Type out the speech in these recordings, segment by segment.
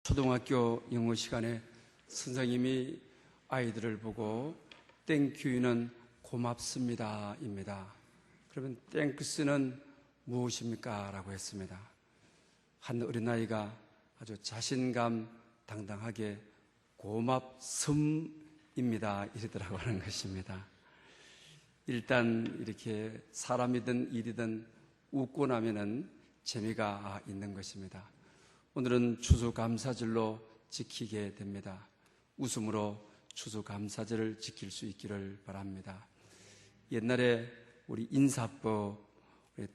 초등학교 영어 시간에 선생님이 아이들을 보고 땡큐는 고맙습니다입니다. 그러면 땡크스는 무엇입니까? 라고 했습니다. 한 어린아이가 아주 자신감 당당하게 고맙습입니다 이러더라고 하는 것입니다. 일단 이렇게 사람이든 일이든 웃고 나면은 재미가 있는 것입니다. 오늘은 추수감사절로 지키게 됩니다. 웃음으로 추수감사절을 지킬 수 있기를 바랍니다. 옛날에 우리 인사법,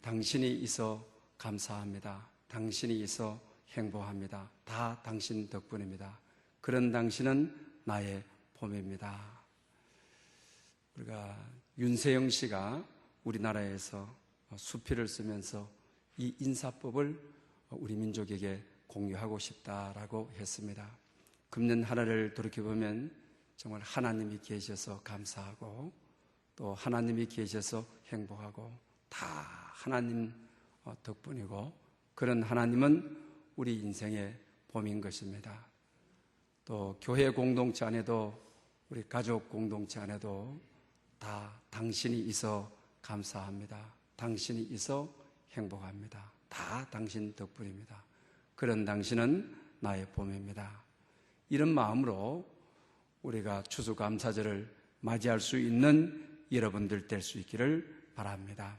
당신이 있어 감사합니다. 당신이 있어 행복합니다. 다 당신 덕분입니다. 그런 당신은 나의 봄입니다. 우리가 윤세영 씨가 우리나라에서 수필을 쓰면서 이 인사법을 우리 민족에게 공유하고 싶다라고 했습니다. 금년 하나를 돌이켜보면 정말 하나님이 계셔서 감사하고 또 하나님이 계셔서 행복하고 다 하나님 덕분이고 그런 하나님은 우리 인생의 봄인 것입니다. 또 교회 공동체 안에도 우리 가족 공동체 안에도 다 당신이 있어 감사합니다. 당신이 있어 행복합니다. 다 당신 덕분입니다. 그런 당신은 나의 봄입니다. 이런 마음으로 우리가 추수감사절을 맞이할 수 있는 여러분들 될 수 있기를 바랍니다.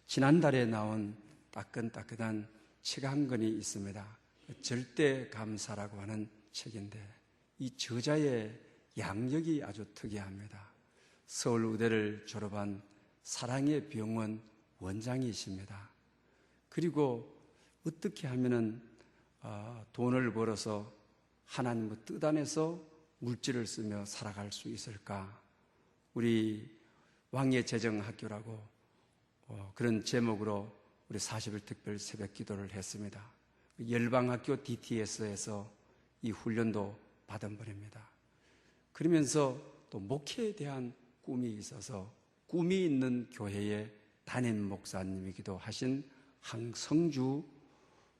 지난달에 나온 따끈따끈한 책 한 권이 있습니다. 절대감사라고 하는 책인데 이 저자의 양력이 아주 특이합니다. 서울의대를 졸업한 사랑의 병원 원장이십니다. 그리고 어떻게 하면은 돈을 벌어서 하나님의 뜻 안에서 물질을 쓰며 살아갈 수 있을까? 우리 왕의 재정학교라고 그런 제목으로 우리 40일 특별 새벽 기도를 했습니다. 열방학교 DTS에서 이 훈련도 받은 분입니다. 그러면서 또 목회에 대한 꿈이 있어서 꿈이 있는 교회의 담임 목사님이기도 하신 항성주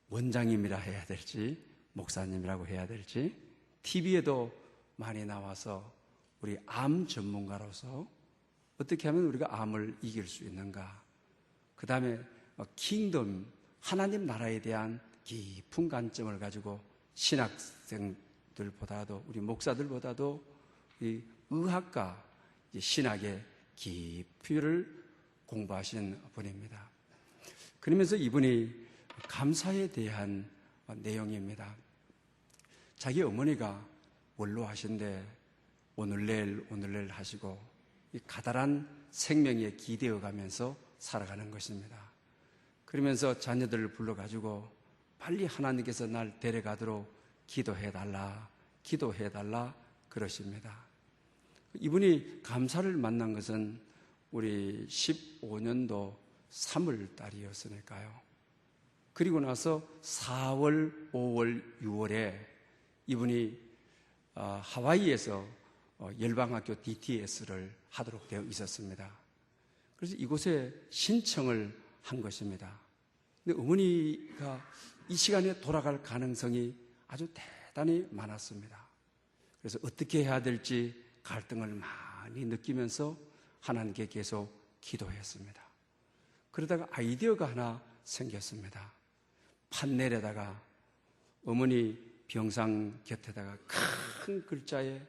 원장님이라 해야 될지 목사님이라고 해야 될지 TV에도 많이 나와서 우리 암 전문가로서 어떻게 하면 우리가 암을 이길 수 있는가, 그 다음에 킹덤 하나님 나라에 대한 깊은 관점을 가지고 신학생들보다도 우리 목사들보다도 이 의학과 신학의 깊이를 공부하신 분입니다. 그러면서 이분이 감사에 대한 내용입니다. 자기 어머니가 원로하신데 오늘 내일 하시고 이 가달한 생명에 기대어 가면서 살아가는 것입니다. 그러면서 자녀들을 불러가지고 빨리 하나님께서 날 데려가도록 기도해달라 그러십니다. 이분이 감사를 만난 것은 우리 15년도 3월 달이었으니까요. 그리고 나서 4월, 5월, 6월에 이분이 하와이에서 열방학교 DTS를 하도록 되어 있었습니다. 그래서 이곳에 신청을 한 것입니다. 근데 어머니가 이 시간에 돌아갈 가능성이 아주 대단히 많았습니다. 그래서 어떻게 해야 될지 갈등을 많이 느끼면서 하나님께 계속 기도했습니다. 그러다가 아이디어가 하나 생겼습니다. 판넬에다가 어머니 병상 곁에다가 큰 글자에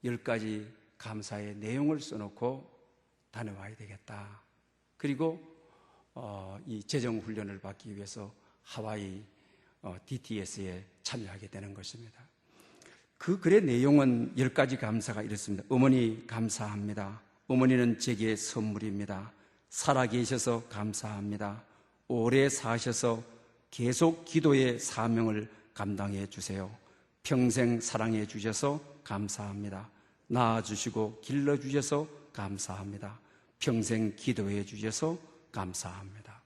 10가지 감사의 내용을 써놓고 다녀와야 되겠다. 그리고 이 재정훈련을 받기 위해서 하와이 DTS에 참여하게 되는 것입니다. 그 글의 내용은 10가지 감사가 이렇습니다. 어머니 감사합니다. 어머니는 제게 선물입니다. 살아계셔서 감사합니다. 오래 사셔서 계속 기도의 사명을 감당해 주세요. 평생 사랑해 주셔서 감사합니다. 낳아주시고 길러주셔서 감사합니다. 평생 기도해 주셔서 감사합니다.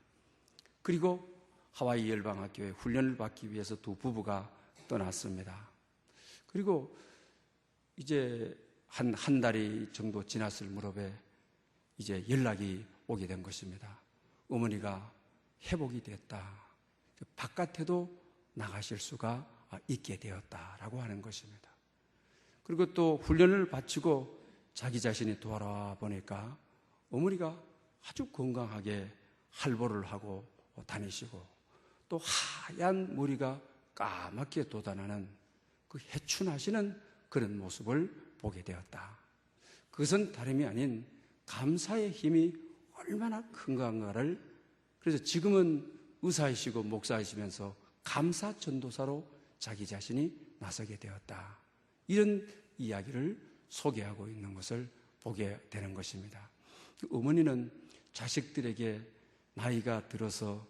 그리고 하와이 열방학교에 훈련을 받기 위해서 두 부부가 떠났습니다. 그리고 이제 한 달이 정도 지났을 무렵에 이제 연락이 오게 된 것입니다. 어머니가 회복이 됐다. 바깥에도 나가실 수가 있게 되었다라고 하는 것입니다. 그리고 또 훈련을 마치고 자기 자신이 돌아와 보니까 어머니가 아주 건강하게 할보를 하고 다니시고 또 하얀 머리가 까맣게 돋아나는 그 해춘하시는 그런 모습을 보게 되었다. 그것은 다름이 아닌 감사의 힘이 얼마나 큰가를, 그래서 지금은 의사이시고 목사이시면서 감사 전도사로 자기 자신이 나서게 되었다. 이런 이야기를 소개하고 있는 것을 보게 되는 것입니다. 어머니는 자식들에게 나이가 들어서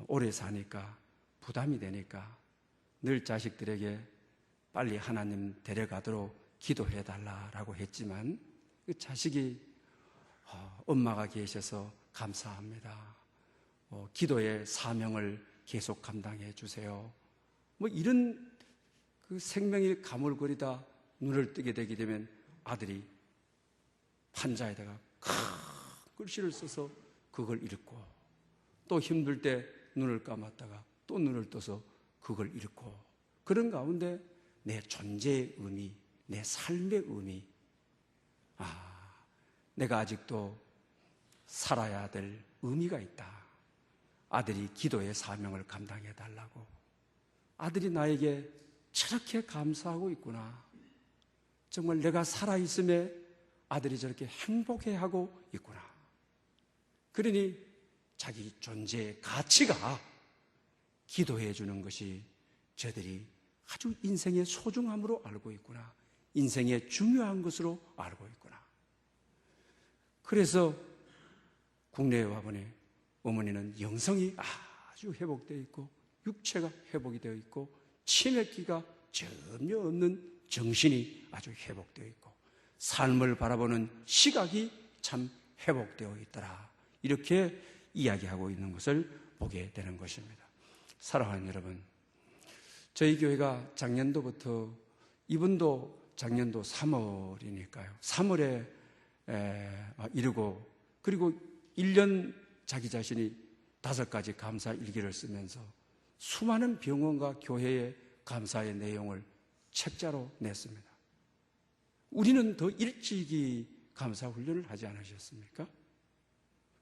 오래 사니까 부담이 되니까 늘 자식들에게 빨리 하나님 데려가도록 기도해 달라라고 했지만 그 자식이 엄마가 계셔서 감사합니다. 기도의 사명을 계속 감당해 주세요. 뭐 이런 그 생명이 가물거리다 눈을 뜨게 되게 되면 아들이 판자에다가 큰 글씨를 써서 그걸 읽고 또 힘들 때 눈을 감았다가 또 눈을 떠서 그걸 읽고 그런 가운데 내 존재의 의미, 내 삶의 의미, 내가 아직도 살아야 될 의미가 있다. 아들이 기도의 사명을 감당해 달라고. 아들이 나에게 저렇게 감사하고 있구나. 정말 내가 살아있음에 아들이 저렇게 행복해하고 있구나. 그러니 자기 존재의 가치가 기도해 주는 것이 저들이 아주 인생의 소중함으로 알고 있구나. 인생의 중요한 것으로 알고 있구나. 그래서 국내에 와보니 어머니는 영성이 아주 회복되어 있고 육체가 회복이 되어 있고 치매기가 전혀 없는 정신이 아주 회복되어 있고 삶을 바라보는 시각이 참 회복되어 있더라. 이렇게 이야기하고 있는 것을 보게 되는 것입니다. 사랑하는 여러분, 저희 교회가 작년도부터 이분도 작년도 3월이니까요. 3월에 이르고 그리고 1년 자기 자신이 5가지 감사 일기를 쓰면서 수많은 병원과 교회의 감사의 내용을 책자로 냈습니다. 우리는 더 일찍이 감사 훈련을 하지 않으셨습니까?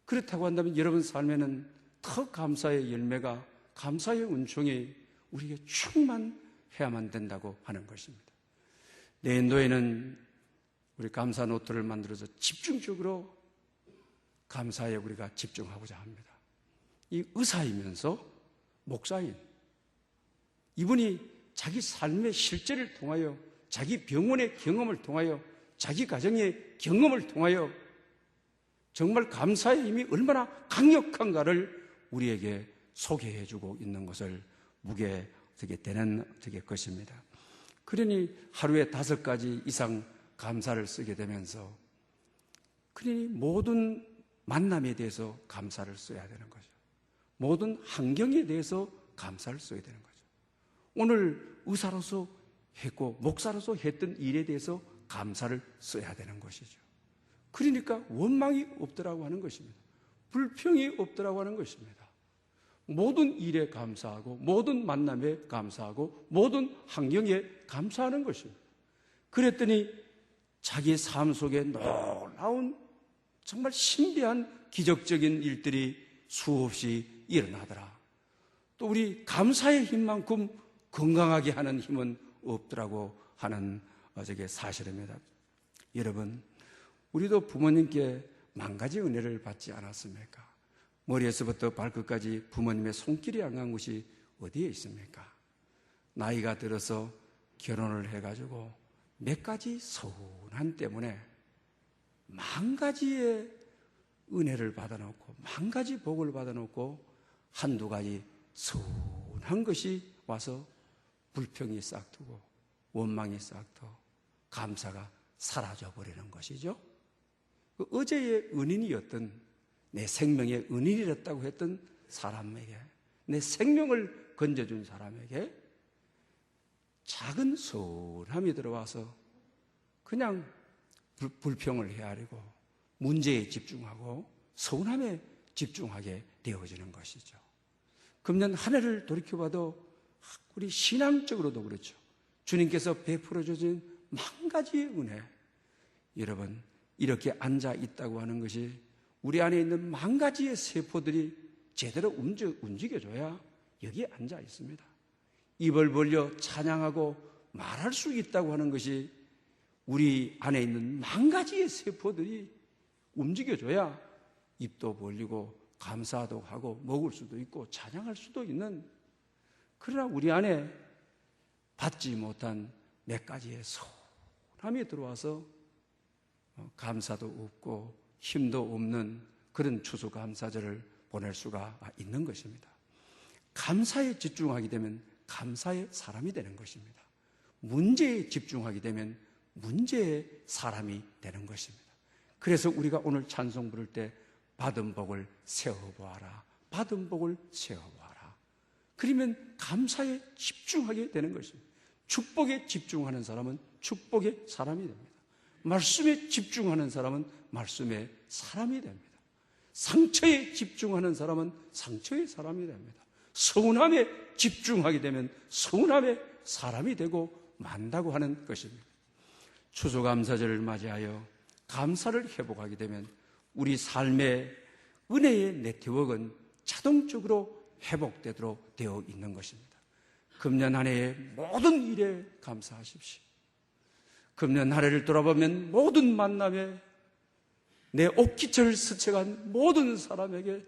그렇다고 한다면 여러분 삶에는 더 감사의 열매가, 감사의 은총이 우리에게 충만해야만 된다고 하는 것입니다. 내년도에는 우리 감사 노트를 만들어서 집중적으로 감사에 우리가 집중하고자 합니다. 이 의사이면서 목사인 이분이 자기 삶의 실제를 통하여, 자기 병원의 경험을 통하여, 자기 가정의 경험을 통하여 정말 감사의 힘이 얼마나 강력한가를 우리에게 소개해주고 있는 것을 보게 되는 것입니다. 그러니 하루에 5가지 이상 감사를 쓰게 되면서 그러니 모든 만남에 대해서 감사를 써야 되는 거죠. 모든 환경에 대해서 감사를 써야 되는 거죠. 오늘 의사로서 했고 목사로서 했던 일에 대해서 감사를 써야 되는 것이죠. 그러니까 원망이 없더라고 하는 것입니다. 불평이 없더라고 하는 것입니다. 모든 일에 감사하고 모든 만남에 감사하고 모든 환경에 감사하는 것입니다. 그랬더니 자기의 삶 속에 놀라운 정말 신비한 기적적인 일들이 수없이 일어나더라. 또 우리 감사의 힘만큼 건강하게 하는 힘은 없더라고 하는 저게 사실입니다. 여러분, 우리도 부모님께 10,000가지 은혜를 받지 않았습니까? 머리에서부터 발끝까지 부모님의 손길이 안 간 곳이 어디에 있습니까? 나이가 들어서 결혼을 해가지고 몇 가지 서운함 때문에 10,000가지의 은혜를 받아놓고 10,000가지 복을 받아놓고 1-2가지 서운한 것이 와서 불평이 싹트고 원망이 싹트고 감사가 사라져버리는 것이죠. 그 어제의 은인이었던, 내 생명의 은인이었다고 했던 사람에게, 내 생명을 건져준 사람에게 작은 서운함이 들어와서 그냥 불평을 헤아리고 문제에 집중하고 서운함에 집중하게 되어지는 것이죠. 금년 한 해를 돌이켜봐도 우리 신앙적으로도 그렇죠. 주님께서 베풀어 주신 만 가지의 은혜. 여러분, 이렇게 앉아 있다고 하는 것이 우리 안에 있는 만 가지의 세포들이 제대로 움직여줘야 여기에 앉아 있습니다. 입을 벌려 찬양하고 말할 수 있다고 하는 것이 우리 안에 있는 만 가지의 세포들이 움직여줘야 입도 벌리고 감사도 하고 먹을 수도 있고 찬양할 수도 있는, 그러나 우리 안에 받지 못한 몇 가지의 소원함이 들어와서 감사도 없고 힘도 없는 그런 추수감사절을 보낼 수가 있는 것입니다. 감사에 집중하게 되면 감사의 사람이 되는 것입니다. 문제에 집중하게 되면 문제의 사람이 되는 것입니다. 그래서 우리가 오늘 찬송 부를 때 받은 복을 세어보아라, 받은 복을 세어보아라. 그러면 감사에 집중하게 되는 것입니다. 축복에 집중하는 사람은 축복의 사람이 됩니다. 말씀에 집중하는 사람은 말씀의 사람이 됩니다. 상처에 집중하는 사람은 상처의 사람이 됩니다. 서운함에 집중하게 되면 서운함의 사람이 되고 만다고 하는 것입니다. 추수감사절을 맞이하여 감사를 회복하게 되면 우리 삶의 은혜의 네트워크는 자동적으로 회복되도록 되어 있는 것입니다. 금년 한 해의 모든 일에 감사하십시오. 금년 한 해를 돌아보면 모든 만남에 내 옷깃을 스쳐간 모든 사람에게,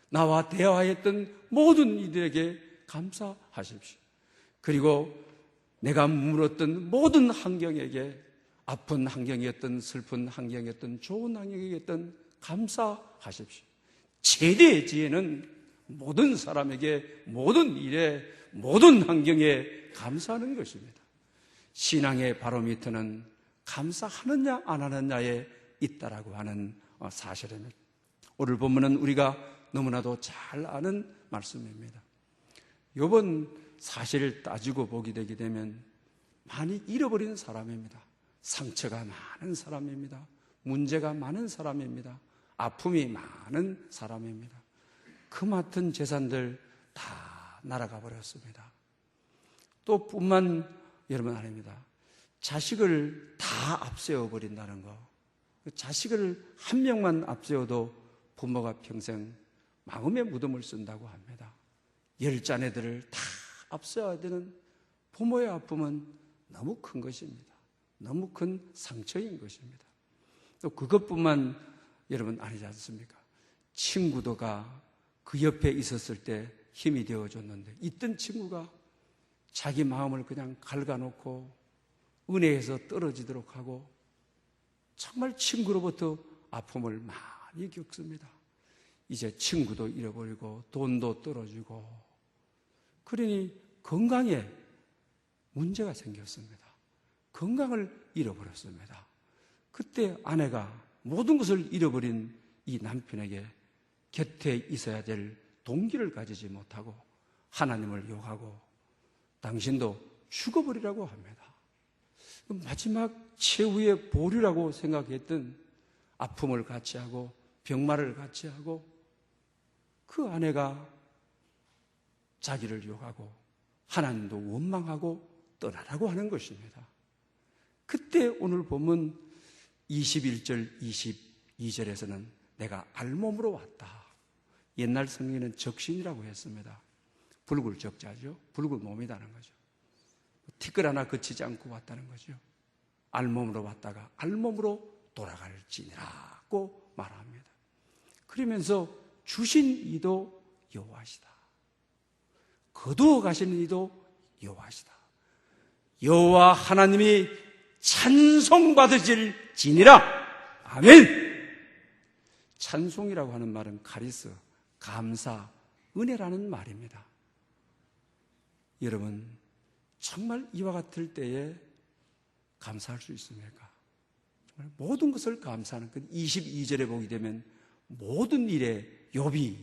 나와 대화했던 모든 이들에게 감사하십시오. 그리고 내가 물었던 모든 환경에게, 아픈 환경이었던 슬픈 환경이었던 좋은 환경이었던 감사하십시오. 최대의 지혜는 모든 사람에게 모든 일에 모든 환경에 감사하는 것입니다. 신앙의 바로미터는 감사하느냐 안 하느냐에 있다라고 하는 사실입니다. 오늘 본문은 우리가 너무나도 잘 아는 말씀입니다. 욥은 사실을 따지고 보게 되게 되면 많이 잃어버린 사람입니다. 상처가 많은 사람입니다. 문제가 많은 사람입니다. 아픔이 많은 사람입니다. 그 맡은 재산들 다 날아가 버렸습니다. 또 뿐만 여러분 아닙니다. 자식을 다 앞세워 버린다는 거. 자식을 한 명만 앞세워도 부모가 평생 마음의 무덤을 쓴다고 합니다. 10자녀들을 다 앞세워야 되는 부모의 아픔은 너무 큰 것입니다. 너무 큰 상처인 것입니다. 또 그것뿐만 여러분 아니지 않습니까? 친구도가 그 옆에 있었을 때 힘이 되어줬는데, 있던 친구가 자기 마음을 그냥 갉아놓고 은혜에서 떨어지도록 하고 정말 친구로부터 아픔을 많이 겪습니다. 이제 친구도 잃어버리고 돈도 떨어지고, 그러니 건강에 문제가 생겼습니다. 건강을 잃어버렸습니다. 그때 아내가 모든 것을 잃어버린 이 남편에게 곁에 있어야 될 동기를 가지지 못하고 하나님을 욕하고 당신도 죽어버리라고 합니다. 마지막 최후의 보류라고 생각했던 아픔을 같이 하고 병마를 같이 하고 그 아내가 자기를 욕하고 하나님도 원망하고 떠나라고 하는 것입니다. 그때 오늘 보면 21절, 22절에서는 내가 알몸으로 왔다. 옛날 성경에는 적신이라고 했습니다. 붉을 적자죠. 붉은 몸이라는 거죠. 티끌 하나 거치지 않고 왔다는 거죠. 알몸으로 왔다가 알몸으로 돌아갈지니라고 말합니다. 그러면서 주신 이도 여호와시다. 거두어 가시는 이도 여호와시다. 여호와 하나님이 찬송받으실지니라. 아멘. 찬송이라고 하는 말은 카리스, 감사, 은혜라는 말입니다. 여러분, 정말 이와 같을 때에 감사할 수 있습니까? 정말 모든 것을 감사하는 그 22절에 보게 되면 모든 일에 욥이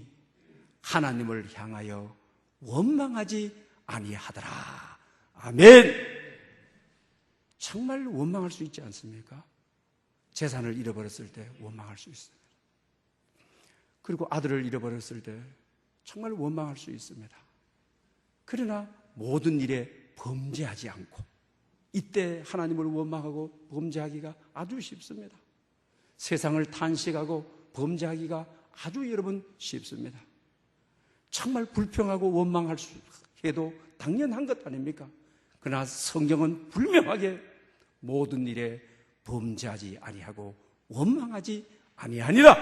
하나님을 향하여 원망하지 아니하더라. 아멘. 정말 원망할 수 있지 않습니까? 재산을 잃어버렸을 때 원망할 수 있습니다. 그리고 아들을 잃어버렸을 때 정말 원망할 수 있습니다. 그러나 모든 일에 범죄하지 않고, 이때 하나님을 원망하고 범죄하기가 아주 쉽습니다. 세상을 탄식하고 범죄하기가 아주 여러분 쉽습니다. 정말 불평하고 원망할 수 해도 당연한 것 아닙니까? 그러나 성경은 분명하게 모든 일에 범죄하지 아니하고 원망하지 아니하니라.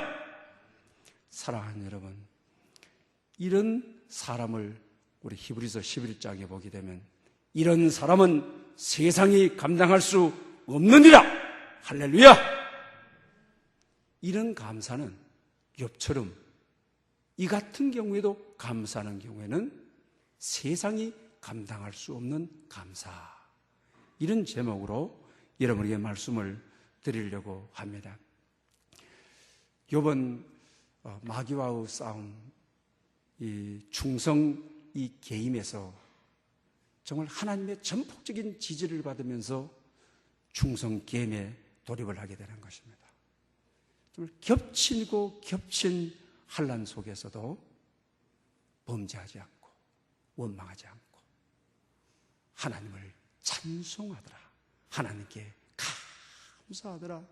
사랑하는 여러분, 이런 사람을 우리 히브리서 11장에 보게 되면 이런 사람은 세상이 감당할 수 없느니라. 할렐루야. 이런 감사는 욥처럼 이 같은 경우에도 감사하는 경우에는 세상이 감당할 수 없는 감사, 이런 제목으로 여러분에게 말씀을 드리려고 합니다. 욥은 마귀와의 싸움, 이 충성, 이 계임에서 정말 하나님의 전폭적인 지지를 받으면서 충성 계임에 돌입을 하게 되는 것입니다. 정말 겹치고 겹친 환난 속에서도 범죄하지 않고 원망하지 않고 하나님을 찬송하더라. 하나님께 감사하더라.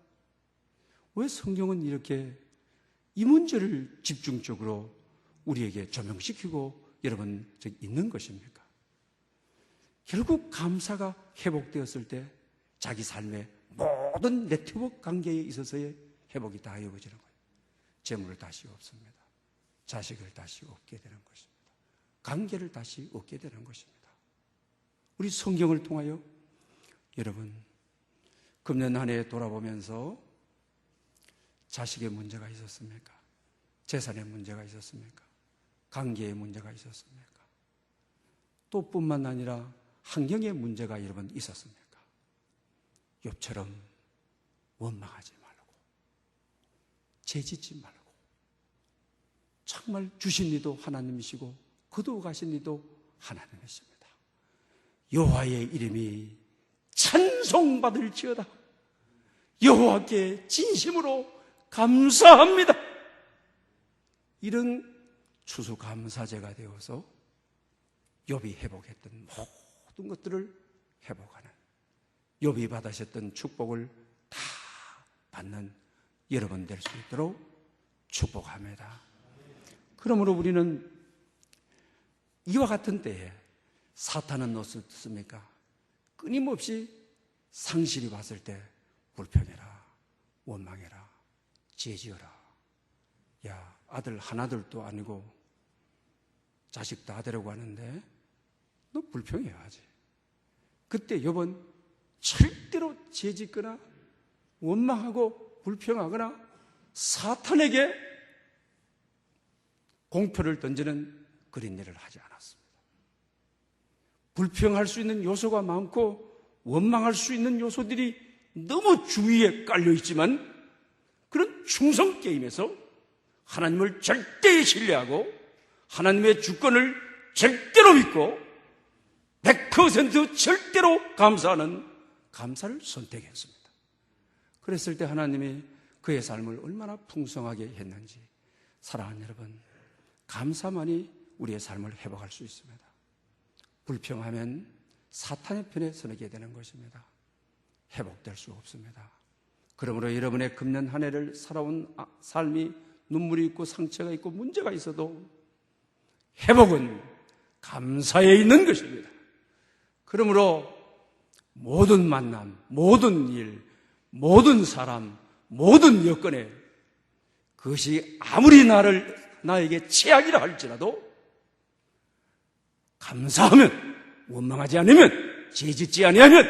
왜 성경은 이렇게 이 문제를 집중적으로 우리에게 조명시키고 여러분 있는 것입니까? 결국 감사가 회복되었을 때 자기 삶의 모든 네트워크 관계에 있어서의 회복이 다 이루어지는 거예요. 재물을 다시 얻습니다. 자식을 다시 얻게 되는 것입니다. 관계를 다시 얻게 되는 것입니다. 우리 성경을 통하여 여러분 금년 한 해 돌아보면서 자식의 문제가 있었습니까? 재산의 문제가 있었습니까? 관계의 문제가 있었습니까? 또 뿐만 아니라 환경의 문제가 여러분 있었습니까? 욥처럼 원망하지 말고 죄짓지 말고 정말 주신 이도 하나님이시고 거두어 가신 이도 하나님이십니다. 여호와의 이름이 찬송받을지어다. 여호와께 진심으로 감사합니다. 이런 추수감사제가 되어서 욥이 회복했던 모든 것들을 회복하는, 욥이 받으셨던 축복을 다 받는 여러분 될 수 있도록 축복합니다. 그러므로 우리는 이와 같은 때에 사탄은 어떻습니까? 끊임없이 상실이 왔을 때 불평해라, 원망해라, 죄지어라. 야, 아들 하나둘도 아니고 자식 다 되려고 하는데 너 불평해야지. 그때 욥은 절대로 죄짓거나 원망하고 불평하거나 사탄에게 공표를 던지는 그런 일을 하지 않았습니다. 불평할 수 있는 요소가 많고 원망할 수 있는 요소들이 너무 주위에 깔려있지만 그런 충성 게임에서 하나님을 절대 신뢰하고 하나님의 주권을 절대로 믿고 100% 절대로 감사하는 감사를 선택했습니다. 그랬을 때 하나님이 그의 삶을 얼마나 풍성하게 했는지, 사랑하는 여러분, 감사만이 우리의 삶을 회복할 수 있습니다. 불평하면 사탄의 편에 서게 되는 것입니다. 회복될 수 없습니다. 그러므로 여러분의 금년 한 해를 살아온 삶이 눈물이 있고 상처가 있고 문제가 있어도 회복은 감사에 있는 것입니다. 그러므로 모든 만남, 모든 일, 모든 사람, 모든 여건에 그것이 아무리 나에게 최악이라 할지라도 감사하면, 원망하지 않으면, 죄짓지 아니하면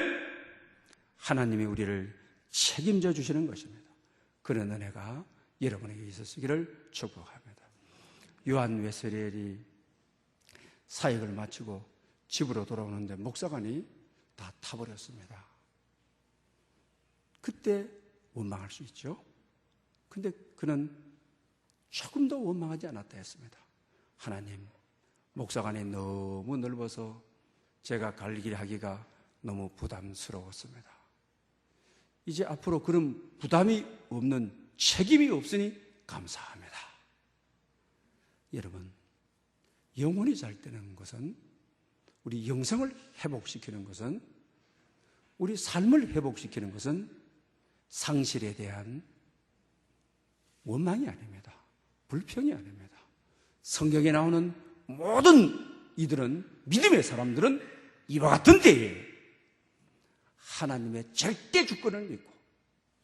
하나님이 우리를 책임져 주시는 것입니다. 그런 은혜가 여러분에게 있었기를 축복합니다. 요한 웨슬리엘이 사역을 마치고 집으로 돌아오는데 목사관이 다 타버렸습니다. 그때 원망할 수 있죠. 근데 그는 조금 더 원망하지 않았다 했습니다. 하나님, 목사관이 너무 넓어서 제가 갈 길 하기가 너무 부담스러웠습니다. 이제 앞으로 그런 부담이 없는, 책임이 없으니 감사합니다. 여러분, 영혼이 잘 되는 것은 우리 영성을 회복시키는 것은, 우리 삶을 회복시키는 것은 상실에 대한 원망이 아닙니다. 불평이 아닙니다. 성경에 나오는 모든 이들은, 믿음의 사람들은 이와 같은 때에 하나님의 절대 주권을 믿고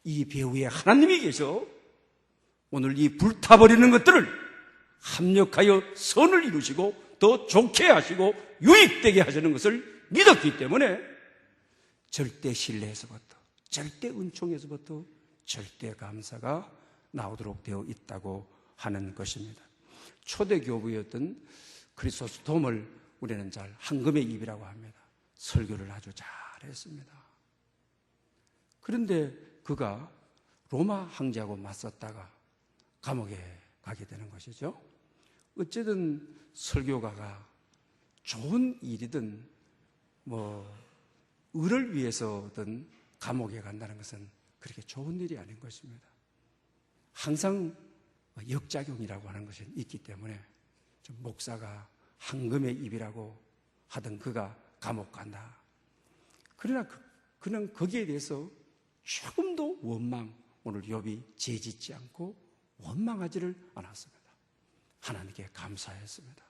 이 배후에 하나님이 계셔 오늘 이 불타버리는 것들을 합력하여 선을 이루시고 더 좋게 하시고 유익되게 하시는 것을 믿었기 때문에 절대 신뢰에서부터, 절대 은총에서부터 절대 감사가 나오도록 되어 있다고 하는 것입니다. 초대 교부였던 크리소스톰을 우리는 잘 황금의 입이라고 합니다. 설교를 아주 잘했습니다. 그런데 그가 로마 황제하고 맞섰다가 감옥에 가게 되는 것이죠. 어쨌든 설교가가 좋은 일이든 의를 위해서든 감옥에 간다는 것은 그렇게 좋은 일이 아닌 것입니다. 항상 역작용이라고 하는 것이 있기 때문에 목사가 황금의 입이라고 하던 그가 감옥 간다. 그러나 그는 거기에 대해서 조금도 오늘 욥이 죄짓지 않고 원망하지를 않았습니다. 하나님께 감사했습니다.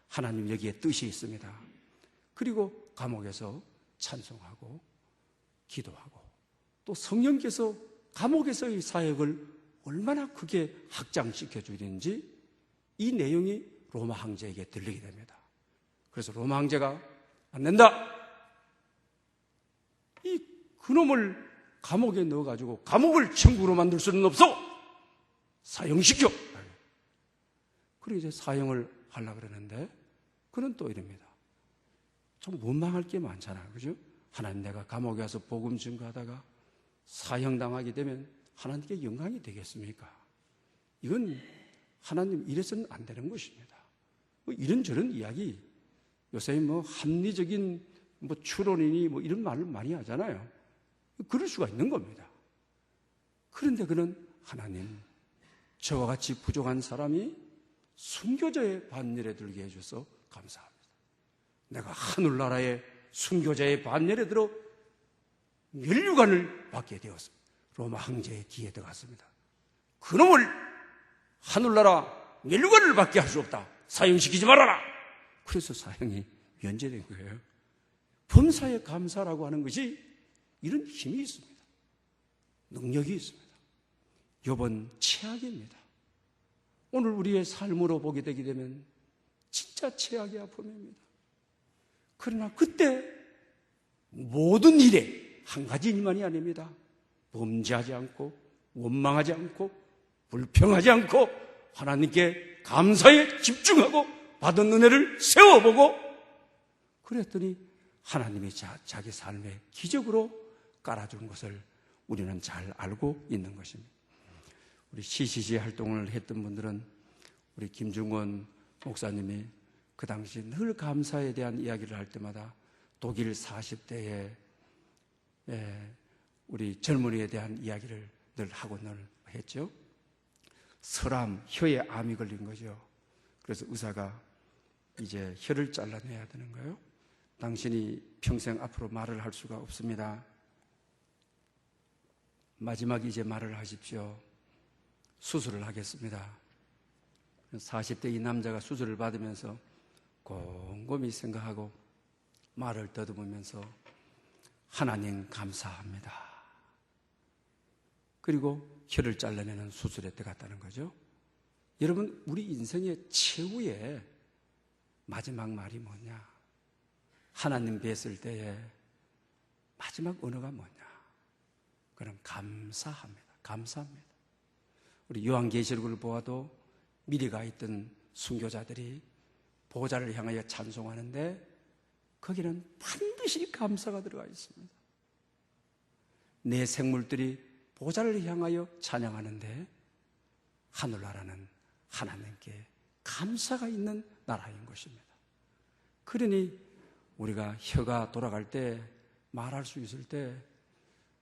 하나님 여기에 뜻이 있습니다. 그리고 감옥에서 찬송하고 기도하고 또 성령께서 감옥에서의 사역을 얼마나 크게 확장시켜 주는지 이 내용이 로마 황제에게 들리게 됩니다. 그래서 로마 황제가 안 된다! 이 그놈을 감옥에 넣어가지고 감옥을 천국으로 만들 수는 없어! 사형시켜! 그리고 이제 사형을 하려고 그러는데 그는 또 이럽니다. 좀 원망할 게 많잖아요. 그죠? 하나님, 내가 감옥에 가서 복음 증거하다가 사형당하게 되면 하나님께 영광이 되겠습니까? 이건 하나님 이래서는 안 되는 것입니다. 이런저런 이야기, 요새 합리적인 추론이니 이런 말을 많이 하잖아요. 그럴 수가 있는 겁니다. 그런데 그는 하나님, 저와 같이 부족한 사람이 순교자의 반열에 들게 해줘서 감사합니다. 내가 하늘나라의 순교자의 반열에 들어 면류관을 받게 되었습니다. 로마 황제의 귀에 들어갔습니다. 그놈을 하늘나라 면류관을 받게 할 수 없다. 사형시키지 말아라. 그래서 사형이 면제된 거예요. 범사에 감사라고 하는 것이 이런 힘이 있습니다. 능력이 있습니다. 욥은 최악입니다. 오늘 우리의 삶으로 보게 되게 되면 진짜 최악의 아픔입니다. 그러나 그때 모든 일에 한 가지 일만이 아닙니다. 범죄하지 않고 원망하지 않고 불평하지 않고 하나님께 감사에 집중하고 받은 은혜를 세워보고 그랬더니 하나님이 자기 삶에 기적으로 깔아준 것을 우리는 잘 알고 있는 것입니다. 우리 CCC 활동을 했던 분들은 우리 김중원 목사님이 그 당시 늘 감사에 대한 이야기를 할 때마다 독일 40대에 우리 젊은이에 대한 이야기를 늘 하고 늘 했죠. 설암, 혀에 암이 걸린 거죠. 그래서 의사가 이제 혀를 잘라내야 되는 거예요. 당신이 평생 앞으로 말을 할 수가 없습니다. 마지막 이제 말을 하십시오. 수술을 하겠습니다. 40대 이 남자가 수술을 받으면서 곰곰이 생각하고 말을 더듬으면서 하나님 감사합니다. 그리고 혀를 잘라내는 수술에 들어갔다는 거죠. 여러분, 우리 인생의 최후의 마지막 말이 뭐냐? 하나님 뵀을 때의 마지막 언어가 뭐냐? 그럼 감사합니다. 감사합니다. 우리 요한계시록을 보아도 미리 가 있던 순교자들이 보좌를 향하여 찬송하는데 거기는 반드시 감사가 들어가 있습니다. 내 생물들이 보좌를 향하여 찬양하는데 하늘나라는 하나님께 감사가 있는 나라인 것입니다. 그러니 우리가 혀가 돌아갈 때 말할 수 있을 때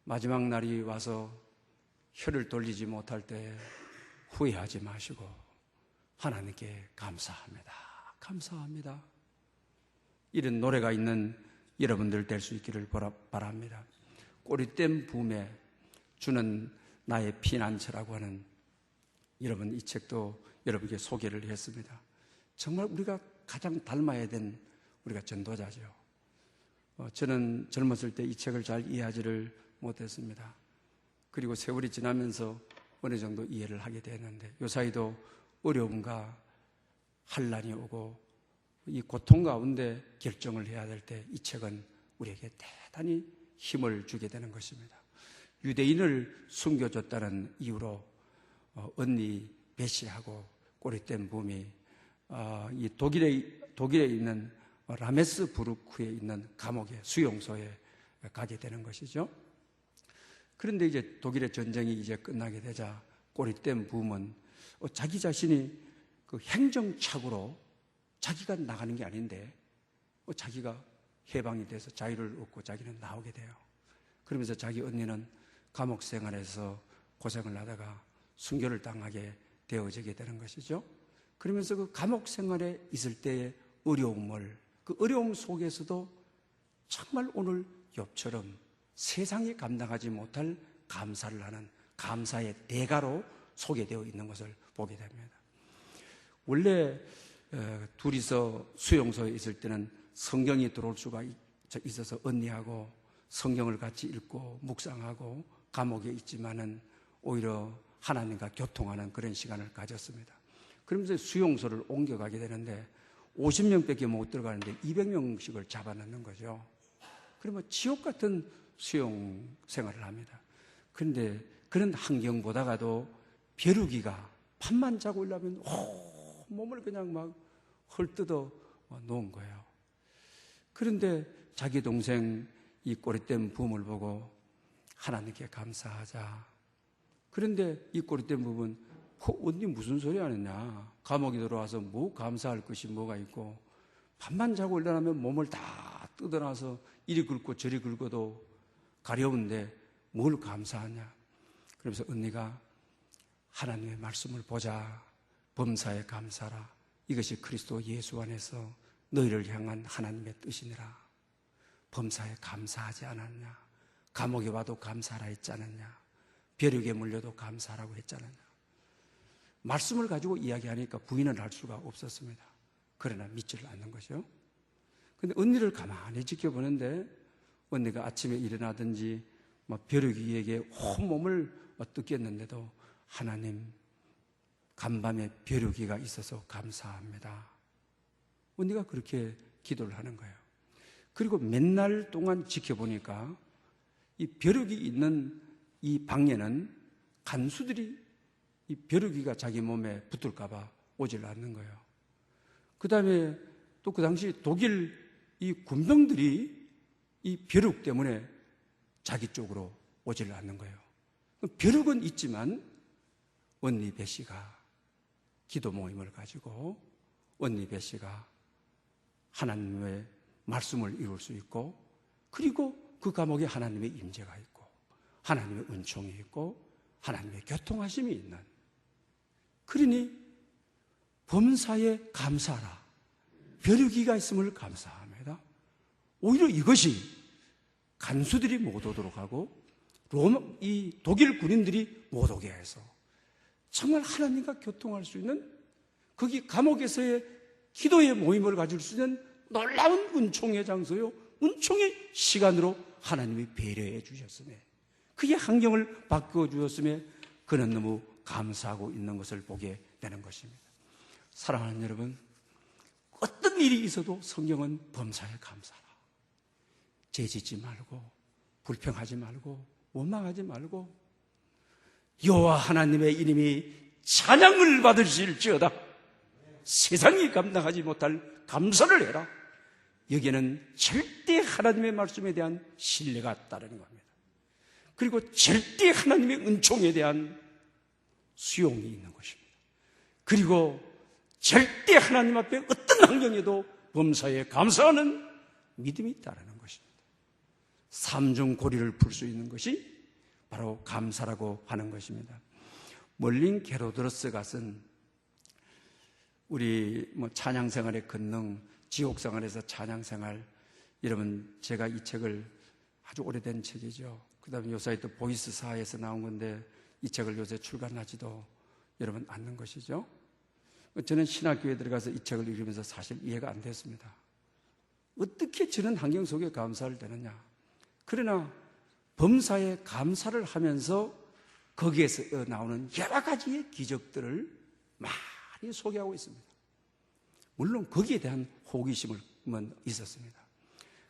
마지막 날이 와서 혀를 돌리지 못할 때 후회하지 마시고 하나님께 감사합니다. 감사합니다. 이런 노래가 있는 여러분들 될 수 있기를 바랍니다. 꼬리댐 붐에 주는 나의 피난처라고 하는 여러분, 이 책도 여러분께 소개를 했습니다. 정말 우리가 가장 닮아야 된 우리가 전도자죠. 저는 젊었을 때 이 책을 잘 이해하지를 못했습니다. 그리고 세월이 지나면서 어느 정도 이해를 하게 되었는데, 요사이도 어려움과 환난이 오고 이 고통 가운데 결정을 해야 될 때 이 책은 우리에게 대단히 힘을 주게 되는 것입니다. 유대인을 숨겨줬다는 이유로 언니 베시하고 꼬리댐 붐이 이 독일에 있는 라메스부르크에 있는 감옥에, 수용소에 가게 되는 것이죠. 그런데 이제 독일의 전쟁이 이제 끝나게 되자 꼬리댐 붐은 자기 자신이 그 행정착오로 자기가 나가는 게 아닌데 자기가 해방이 돼서 자유를 얻고 자기는 나오게 돼요. 그러면서 자기 언니는 감옥 생활에서 고생을 하다가 순교를 당하게 되어지게 되는 것이죠. 그러면서 그 감옥 생활에 있을 때의 어려움을, 그 어려움 속에서도 정말 오늘 욥처럼 세상이 감당하지 못할 감사를 하는 감사의 대가로 소개되어 있는 것을 보게 됩니다. 원래 둘이서 수용소에 있을 때는 성경이 들어올 수가 있어서 언니하고 성경을 같이 읽고 묵상하고 감옥에 있지만은 오히려 하나님과 교통하는 그런 시간을 가졌습니다. 그러면서 수용소를 옮겨가게 되는데 50명밖에 못 들어가는데 200명씩을 잡아넣는 거죠. 그러면 지옥 같은 수용 생활을 합니다. 그런데 그런 환경보다가도 벼루기가 밤만 자고 일하면 몸을 그냥 막 헐뜯어 놓은 거예요. 그런데 자기 동생 이 꼬리댐 붐을 보고 하나님께 감사하자. 그런데 이 꼬리댐 붐은 언니 무슨 소리 하느냐, 감옥에 들어와서 뭐 감사할 것이 뭐가 있고, 밤만 자고 일어나면 몸을 다 뜯어놔서 이리 긁고 저리 긁어도 가려운데 뭘 감사하냐. 그러면서 언니가 하나님의 말씀을 보자. 범사에 감사라. 이것이 그리스도 예수 안에서 너희를 향한 하나님의 뜻이니라. 범사에 감사하지 않았냐. 감옥에 와도 감사하라 했지 않았냐. 벼룩에 물려도 감사하라고 했지 않았냐. 말씀을 가지고 이야기하니까 부인을 할 수가 없었습니다. 그러나 믿지를 않는 것이요. 근데 언니를 가만히 지켜보는데 언니가 아침에 일어나든지 벼룩 위에게 온몸을 뜯겠는데도 하나님, 간밤에 벼룩이가 있어서 감사합니다. 언니가 그렇게 기도를 하는 거예요. 그리고 몇 날 동안 지켜보니까 이 벼룩이 있는 이 방에는 간수들이 이 벼룩이가 자기 몸에 붙을까봐 오질 않는 거예요. 그 다음에 또 그 당시 독일 이 군병들이 이 벼룩 때문에 자기 쪽으로 오질 않는 거예요. 벼룩은 있지만 언니 베시가 기도 모임을 가지고 언니 베시가 하나님의 말씀을 이룰 수 있고, 그리고 그 감옥에 하나님의 임재가 있고 하나님의 은총이 있고 하나님의 교통하심이 있는, 그러니 범사에 감사하라. 벼룩이가 있음을 감사합니다. 오히려 이것이 간수들이 못 오도록 하고 이 독일 군인들이 못 오게 해서 정말 하나님과 교통할 수 있는, 거기 감옥에서의 기도의 모임을 가질 수 있는 놀라운 은총의 장소요, 은총의 시간으로 하나님이 배려해 주셨음에, 그게 환경을 바꾸어 주었음에 그는 너무 감사하고 있는 것을 보게 되는 것입니다. 사랑하는 여러분, 어떤 일이 있어도 성경은 범사에 감사하라. 죄짓지 말고 불평하지 말고 원망하지 말고 여호와 하나님의 이름이 찬양을 받으실지어다. 세상이 감당하지 못할 감사를 해라. 여기에는 절대 하나님의 말씀에 대한 신뢰가 따르는 겁니다. 그리고 절대 하나님의 은총에 대한 수용이 있는 것입니다. 그리고 절대 하나님 앞에 어떤 환경에도 범사에 감사하는 믿음이 따르는 것입니다. 삼중고리를 풀 수 있는 것이 바로 감사라고 하는 것입니다. 멀린 게로드로스가 쓴 우리 찬양 생활의 권능 지옥생활에서 찬양생활. 여러분, 제가 이 책을 아주 오래된 책이죠. 그 다음에 요사이 또 보이스사에서 나온 건데 이 책을 요새 출간하지도 여러분 않는 것이죠. 저는 신학교에 들어가서 이 책을 읽으면서 사실 이해가 안 됐습니다. 어떻게 저런 환경 속에 감사를 되느냐. 그러나 범사에 감사를 하면서 거기에서 나오는 여러 가지의 기적들을 많이 소개하고 있습니다. 물론 거기에 대한 호기심은 있었습니다.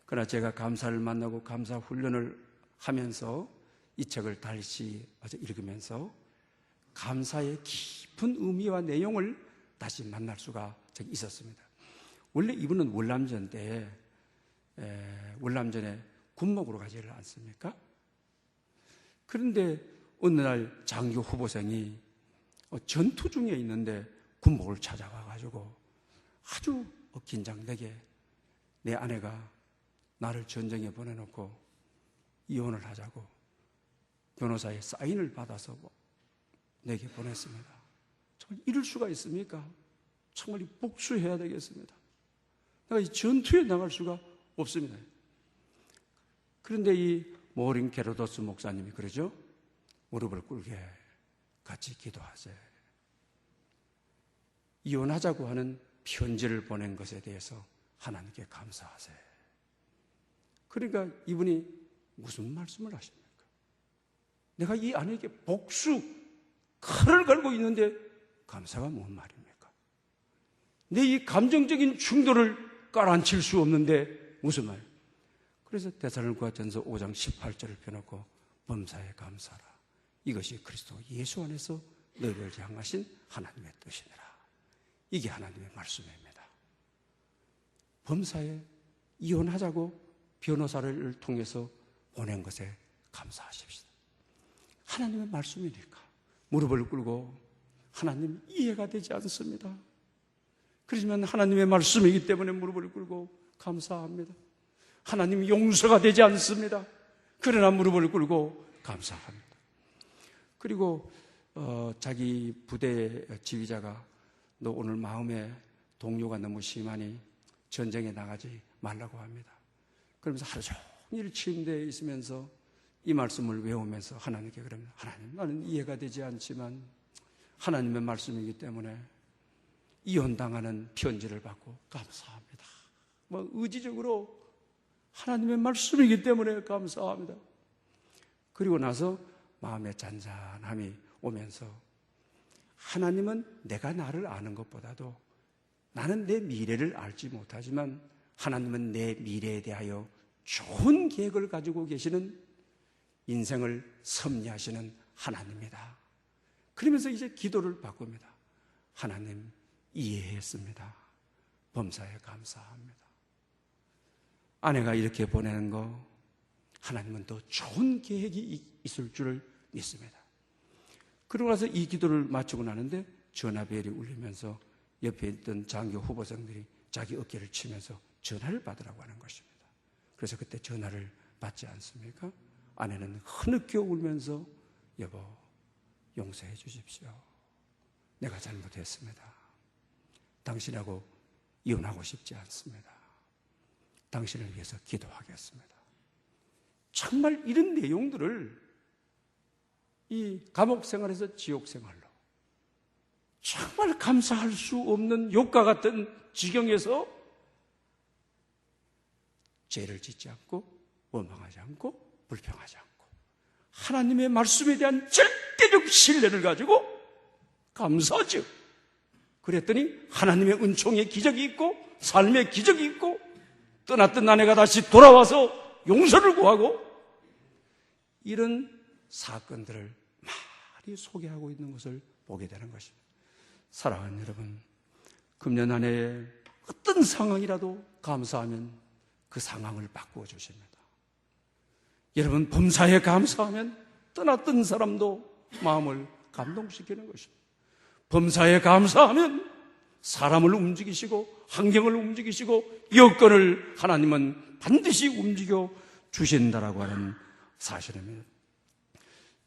그러나 제가 감사를 만나고 감사 훈련을 하면서 이 책을 다시 읽으면서 감사의 깊은 의미와 내용을 다시 만날 수가 있었습니다. 원래 이분은 월남전 때에 월남전에 군목으로 가지를 않습니까? 그런데 어느 날 장교 후보생이 전투 중에 있는데 군목을 찾아와가지고 아주 긴장되게 내 아내가 나를 전쟁에 보내놓고 이혼을 하자고 변호사의 사인을 받아서 내게 보냈습니다. 정말 이럴 수가 있습니까? 정말 복수해야 되겠습니다. 내가 이 전투에 나갈 수가 없습니다. 그런데 이 모린 게로도스 목사님이 그러죠. 무릎을 꿇게 같이 기도하세요. 이혼하자고 하는 편지를 보낸 것에 대해서 하나님께 감사하세요. 그러니까 이분이 무슨 말씀을 하십니까? 내가 이 아내에게 복수, 칼을 걸고 있는데 감사가 뭔 말입니까? 내 이 감정적인 충돌을 깔아앉힐 수 없는데 무슨 말? 그래서 데살로니가전서 5장 18절을 펴놓고 범사에 감사라. 이것이 그리스도 예수 안에서 너희를 향하신 하나님의 뜻이니라. 이게 하나님의 말씀입니다. 범사에 이혼하자고 변호사를 통해서 보낸 것에 감사하십시다. 하나님의 말씀이니까 무릎을 꿇고 하나님 이해가 되지 않습니다. 그렇지만 하나님의 말씀이기 때문에 무릎을 꿇고 감사합니다. 하나님 용서가 되지 않습니다. 그러나 무릎을 꿇고 감사합니다. 그리고 자기 부대 지휘자가 너 오늘 마음에 동요가 너무 심하니 전쟁에 나가지 말라고 합니다. 그러면서 하루 종일 침대에 있으면서 이 말씀을 외우면서 하나님께 그럽니다. 하나님, 나는 이해가 되지 않지만 하나님의 말씀이기 때문에 이혼당하는 편지를 받고 감사합니다. 의지적으로 하나님의 말씀이기 때문에 감사합니다. 그리고 나서 마음의 잔잔함이 오면서 하나님은 내가 나를 아는 것보다도 나는 내 미래를 알지 못하지만 하나님은 내 미래에 대하여 좋은 계획을 가지고 계시는 인생을 섭리하시는 하나님이다. 그러면서 이제 기도를 바꿉니다. 하나님 이해했습니다. 범사에 감사합니다. 아내가 이렇게 보내는 거 하나님은 더 좋은 계획이 있을 줄을 믿습니다. 그러고 나서 이 기도를 마치고 나는데 전화벨이 울리면서 옆에 있던 장교 후보생들이 자기 어깨를 치면서 전화를 받으라고 하는 것입니다. 그래서 그때 전화를 받지 않습니까? 아내는 흐느껴 울면서 여보 용서해 주십시오. 내가 잘못했습니다. 당신하고 이혼하고 싶지 않습니다. 당신을 위해서 기도하겠습니다. 정말 이런 내용들을 이 감옥 생활에서 지옥 생활로 정말 감사할 수 없는 욕과 같은 지경에서 죄를 짓지 않고 원망하지 않고 불평하지 않고 하나님의 말씀에 대한 절대적 신뢰를 가지고 감사하죠. 그랬더니 하나님의 은총의 기적이 있고 삶의 기적이 있고 떠났던 아내가 다시 돌아와서 용서를 구하고 이런 사건들을 많이 소개하고 있는 것을 보게 되는 것입니다. 사랑하는 여러분, 금년 한 해에 어떤 상황이라도 감사하면 그 상황을 바꾸어 주십니다. 여러분 범사에 감사하면 떠났던 사람도 마음을 감동시키는 것입니다. 범사에 감사하면 사람을 움직이시고 환경을 움직이시고 여건을 하나님은 반드시 움직여 주신다라고 하는 사실입니다.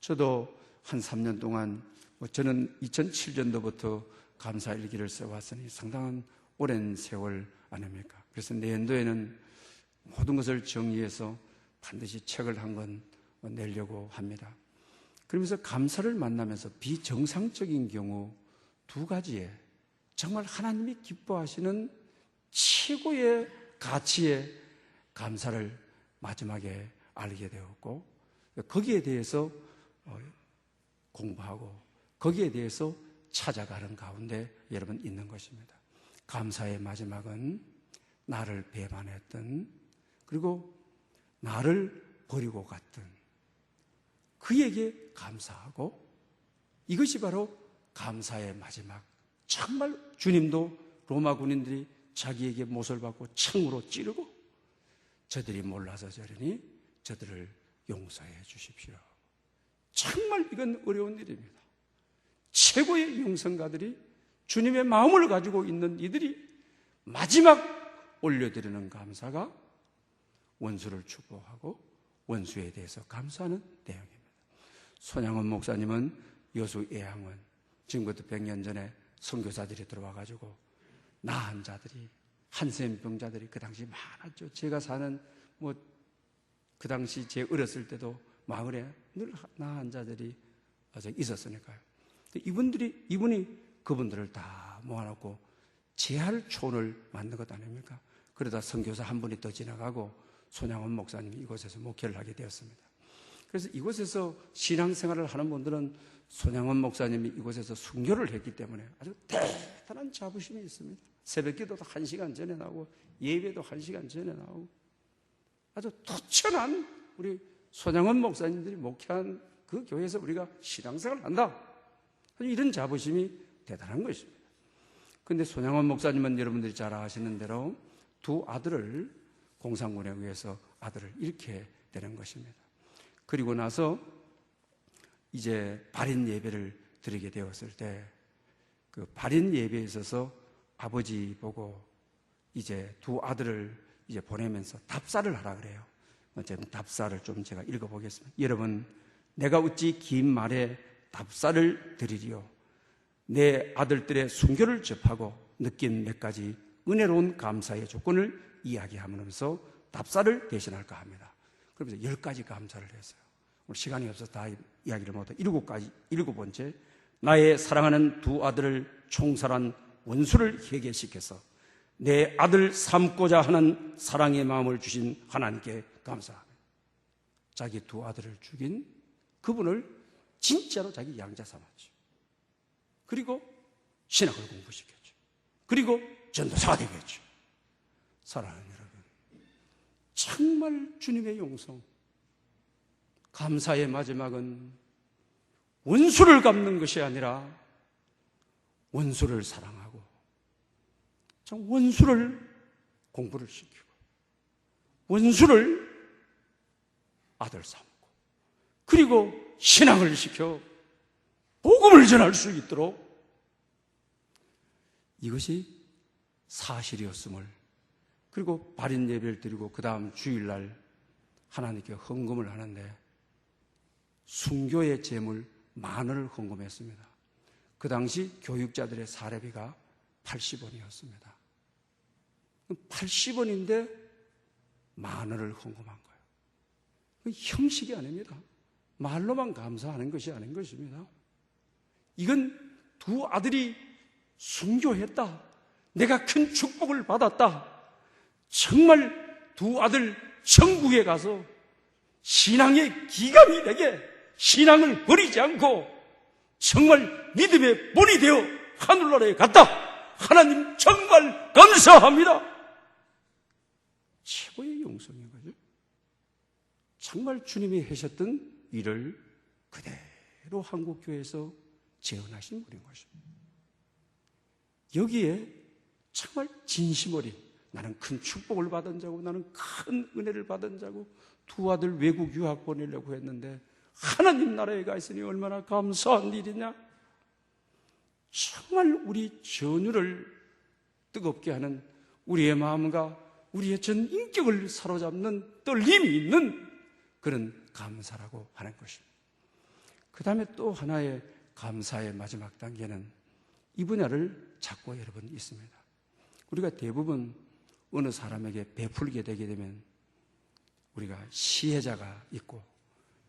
저도 한 3년 동안 저는 2007년도부터 감사일기를 써왔으니 상당한 오랜 세월 아닙니까? 그래서 내년도에는 모든 것을 정리해서 반드시 책을 한 권 내려고 합니다. 그러면서 감사를 만나면서 비정상적인 경우 두 가지에 정말 하나님이 기뻐하시는 최고의 가치의 감사를 마지막에 알게 되었고, 거기에 대해서 공부하고 거기에 대해서 찾아가는 가운데 여러분 있는 것입니다. 감사의 마지막은 나를 배반했던, 그리고 나를 버리고 갔던 그에게 감사하고, 이것이 바로 감사의 마지막. 정말 주님도 로마 군인들이 자기에게 못을 받고 창으로 찌르고 저들이 몰라서 저러니 저들을 용서해 주십시오. 정말 이건 어려운 일입니다. 최고의 영성가들이 주님의 마음을 가지고 있는 이들이 마지막 올려드리는 감사가 원수를 축복하고 원수에 대해서 감사하는 내용입니다. 손양원 목사님은 여수 예양원, 지금부터 100년 전에 선교사들이 들어와가지고 나한 자들이, 한센병자들이 그 당시 많았죠. 제가 사는 그 당시 제 어렸을 때도 마을에 늘 나한 자들이 있었으니까요. 이분이 그분들을 다 모아놓고 재활촌을 만든 것 아닙니까? 그러다 선교사 한 분이 더 지나가고 손양원 목사님이 이곳에서 목회를 하게 되었습니다. 그래서 이곳에서 신앙생활을 하는 분들은 손양원 목사님이 이곳에서 순교를 했기 때문에 아주 대단한 자부심이 있습니다. 새벽기도도 1시간 전에 나오고 예배도 1시간 전에 나오고 아주 투철한 우리 손양원 목사님들이 목회한 그 교회에서 우리가 신앙생활을 한다. 이런 자부심이 대단한 것입니다. 그런데 손양원 목사님은 여러분들이 잘 아시는 대로 두 아들을 공산군에 의해서 아들을 잃게 되는 것입니다. 그리고 나서 이제 발인 예배를 드리게 되었을 때 그 발인 예배에 있어서 아버지 보고 이제 두 아들을 이제 보내면서 답사를 하라 그래요. 어쨌든 답사를 좀 제가 읽어보겠습니다. 여러분, 내가 어찌 긴 말에 답사를 드리리요. 내 아들들의 순교를 접하고 느낀 몇 가지 은혜로운 감사의 조건을 이야기하면서 답사를 대신할까 합니다. 그러면서 10가지 감사를 했어요. 오늘 시간이 없어서 다 이야기를 못해 7번째, 나의 사랑하는 두 아들을 총살한 원수를 회개시켜서 내 아들 삼고자 하는 사랑의 마음을 주신 하나님께 감사합니다. 자기 두 아들을 죽인 그분을 진짜로 자기 양자 삼았죠. 그리고 신학을 공부시켰죠. 그리고 전도사가 되게 했죠. 사랑하는 여러분, 정말 주님의 용성, 감사의 마지막은 원수를 갚는 것이 아니라 원수를 사랑하고 원수를 공부를 시키고 원수를 아들 삼고 그리고 신앙을 시켜 복음을 전할 수 있도록, 이것이 사실이었음을, 그리고 발인 예배를 드리고 그 다음 주일날 하나님께 헌금을 하는데 순교의 제물 10,000원을 헌금했습니다. 그 당시 교육자들의 사례비가 80원이었습니다. 80원인데 10,000원을 헌금한 거예요. 형식이 아닙니다. 말로만 감사하는 것이 아닌 것입니다. 이건 두 아들이 순교했다, 내가 큰 축복을 받았다, 정말 두 아들 천국에 가서 신앙의 기감이 되게 신앙을 버리지 않고 정말 믿음의 본이 되어 하늘나라에 갔다. 하나님 정말 감사합니다. 최고의 용성인 거죠. 정말 주님이 하셨던 일을 그대로 한국교회에서 재현하신 분인 것입니다. 여기에 정말 진심 어린, 나는 큰 축복을 받은 자고 나는 큰 은혜를 받은 자고 두 아들 외국 유학 보내려고 했는데 하나님 나라에 가 있으니 얼마나 감사한 일이냐. 정말 우리 전율을 뜨겁게 하는, 우리의 마음과 우리의 전 인격을 사로잡는 떨림이 있는 그런 감사라고 하는 것입니다. 그 다음에 또 하나의 감사의 마지막 단계는 이 분야를 찾고 여러분 있습니다. 우리가 대부분 어느 사람에게 베풀게 되게 되면 우리가 시혜자가 있고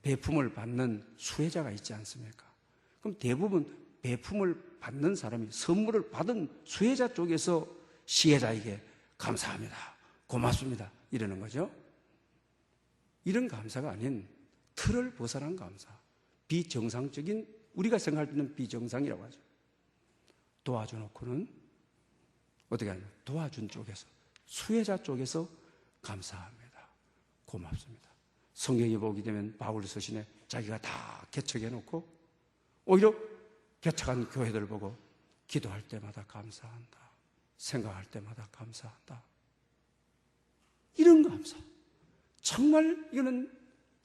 베품을 받는 수혜자가 있지 않습니까? 그럼 대부분 베품을 받는 사람이 선물을 받은 수혜자 쪽에서 시혜자에게 감사합니다, 고맙습니다 이러는 거죠. 이런 감사가 아닌 틀을 벗어난 감사, 비정상적인, 우리가 생각할 때는 비정상이라고 하죠. 도와줘놓고는 어떻게 하냐, 도와준 쪽에서, 수혜자 쪽에서 감사합니다, 고맙습니다. 성경에 보게 되면 바울 서신에 자기가 다 개척해놓고 오히려 개척한 교회들 보고 기도할 때마다 감사한다, 생각할 때마다 감사한다, 이런 감사, 정말 이거는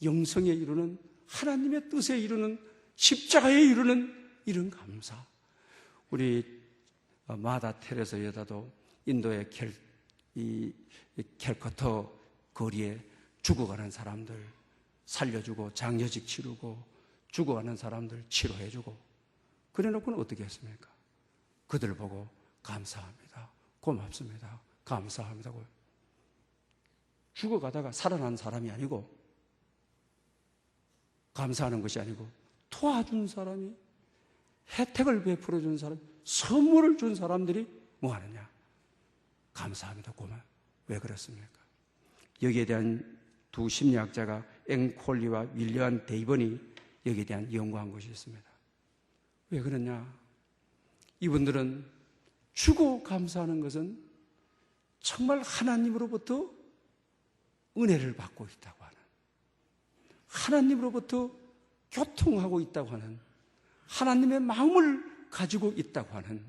영성에 이루는, 하나님의 뜻에 이루는, 십자가에 이루는 이런 감사. 우리 마다 테레사 여자도 인도의 캘커터 거리에 죽어가는 사람들 살려주고 장례식 치르고 죽어가는 사람들 치료해주고 그래놓고는 어떻게 했습니까? 그들 보고 감사합니다, 고맙습니다, 감사합니다고. 죽어가다가 살아난 사람이 아니고, 감사하는 것이 아니고 도와준 사람이, 혜택을 베풀어 준 사람, 선물을 준 사람들이 뭐 하느냐? 감사합니다, 고마워. 왜 그렇습니까? 여기에 대한 두 심리학자가 앵콜리와 윌리안 데이번이 여기에 대한 연구한 것이 있습니다. 왜 그러냐? 이분들은 주고 감사하는 것은 정말 하나님으로부터 은혜를 받고 있다고 하는, 하나님으로부터 교통하고 있다고 하는, 하나님의 마음을 가지고 있다고 하는,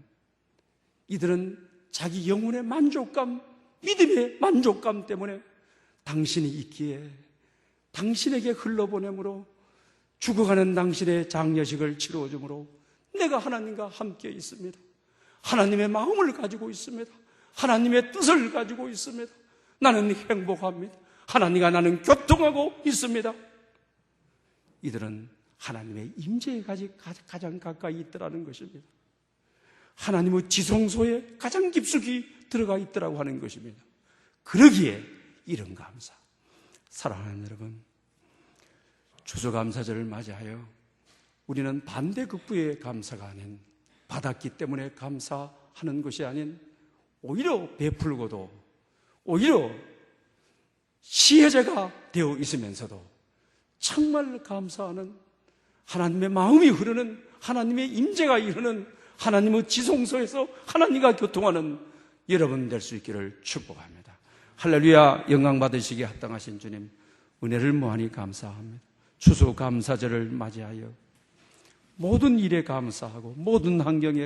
이들은 자기 영혼의 만족감, 믿음의 만족감 때문에 당신이 있기에 당신에게 흘러보내므로 죽어가는 당신의 장례식을 치러줌으로 내가 하나님과 함께 있습니다, 하나님의 마음을 가지고 있습니다, 하나님의 뜻을 가지고 있습니다, 나는 행복합니다, 하나님과 나는 교통하고 있습니다. 이들은 하나님의 임재에 가장 가까이 있더라는 것입니다. 하나님의 지성소에 가장 깊숙이 들어가 있더라고 하는 것입니다. 그러기에 이런 감사. 사랑하는 여러분, 추수감사절을 맞이하여 우리는 반대급부의 감사가 아닌, 받았기 때문에 감사하는 것이 아닌, 오히려 베풀고도 오히려 시혜자가 되어 있으면서도 정말 감사하는, 하나님의 마음이 흐르는, 하나님의 임재가 이르는, 하나님의 지성소에서 하나님과 교통하는 여러분 될 수 있기를 축복합니다. 할렐루야. 영광 받으시기에 합당하신 주님, 은혜를 무한히 감사합니다. 추수감사절을 맞이하여 모든 일에 감사하고 모든 환경에